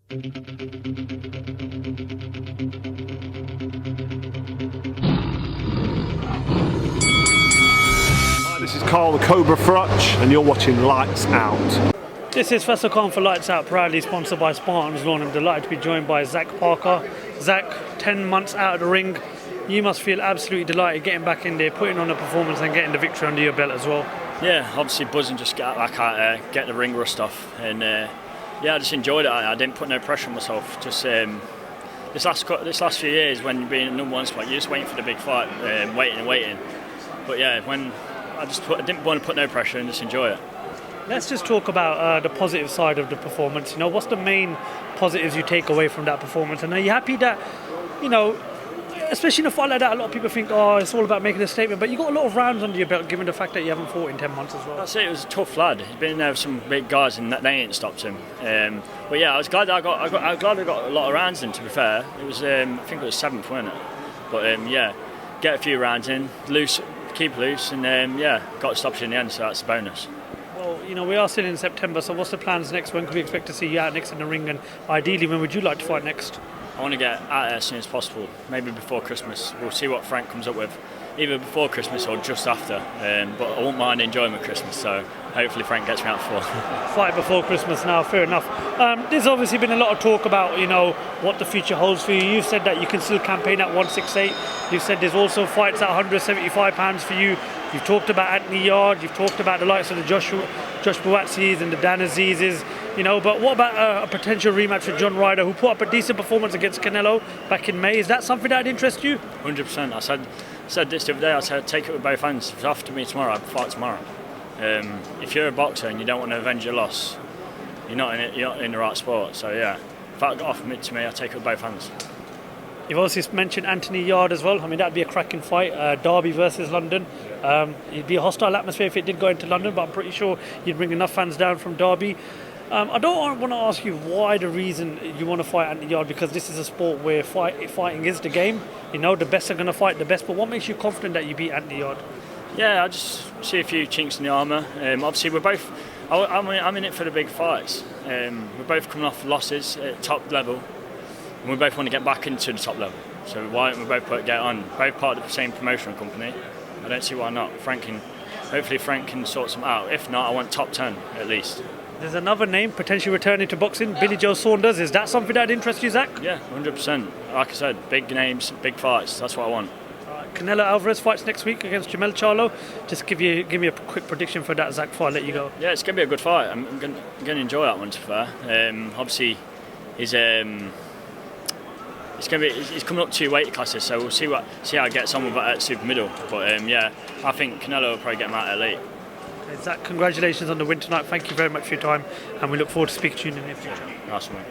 This is Carl the Cobra Frutch, and you're watching Lights Out. This is Faisal for Lights Out, proudly sponsored by Spartans Law, and I'm delighted to be joined by Zach Parker. Zach, 10 months out of the ring, you must feel absolutely delighted getting back in there, putting on a performance and getting the victory under your belt as well. Yeah, obviously buzzing, just get back out there, get the ring rust off, and yeah, I just enjoyed it. I didn't put no pressure on myself. Just this last few years, when you're being in the number one spot, you're just waiting for the big fight, waiting. But yeah, when I didn't want to put no pressure and just enjoy it. Let's just talk about the positive side of the performance. You know, what's the main positives you take away from that performance? And are you happy that, you know, especially in a fight like that, a lot of people think, oh, it's all about making a statement, but you got a lot of rounds under your belt, given the fact that you haven't fought in 10 months as well. That's it. It was a tough lad. He's been in there with some big guys, and they ain't stopped him. But yeah, I was glad I got a lot of rounds in. To be fair, it was I think it was 7th, wasn't it? But yeah, get a few rounds in, keep loose, and yeah, got stopped in the end, so that's a bonus. Well, you know, we are still in September, so what's the plans next? When can we expect to see you out next in the ring, and ideally, when would you like to fight next? I want to get out there as soon as possible, maybe before Christmas. We'll see what Frank comes up with, either before Christmas or just after. But I won't mind enjoying my Christmas, so hopefully Frank gets me out before. Fight before Christmas now, fair enough. There's obviously been a lot of talk about, you know, what the future holds for you. You've said that you can still campaign at 168. You've said there's also fights at 175 pounds for you. You've talked about Anthony Yarde. You've talked about the likes of the Josh Buatsis and the Dan Azizes. You know, but what about a potential rematch with John Ryder, who put up a decent performance against Canelo back in May? Is that something that would interest you? 100%. I said this the other day. I said take it with both hands. If it's after me tomorrow, I'd fight tomorrow. If you're a boxer and you don't want to avenge your loss, you're not in the right sport. So yeah, if that got offered to me, I'd take it with both hands. You've also mentioned Anthony Yarde as well. I mean, that'd be a cracking fight. Derby versus London. It'd be a hostile atmosphere if it did go into London, but I'm pretty sure you'd bring enough fans down from Derby. I don't want to ask you why the reason you want to fight Anthony Yarde, because this is a sport where fighting is the game. You know, the best are going to fight the best. But what makes you confident that you beat Anthony Yarde? Yeah, I just see a few chinks in the armour. Obviously, we're both. I'm in it for the big fights. We're both coming off losses at top level, and we both want to get back into the top level. So why don't we both get on? Both part of the same promotional company. I don't see why not. Hopefully Frank can sort some out. If not, I want top 10 at least. There's another name potentially returning to boxing, Billy Joe Saunders. Is that something that interests you, Zach? Yeah, 100%. Like I said, big names, big fights. That's what I want. Canelo Alvarez fights next week against Jamel Charlo. Just give me a quick prediction for that, Zach, before I let you go. Yeah, it's going to be a good fight. I'm going to enjoy that one, to be fair. Obviously, he's coming up 2 weight classes, so we'll see how he gets on with that at super middle. But yeah, I think Canelo will probably get him out at elite. Okay, Zach, congratulations on the win tonight. Thank you very much for your time, and we look forward to speaking to you in the near future. Nice one.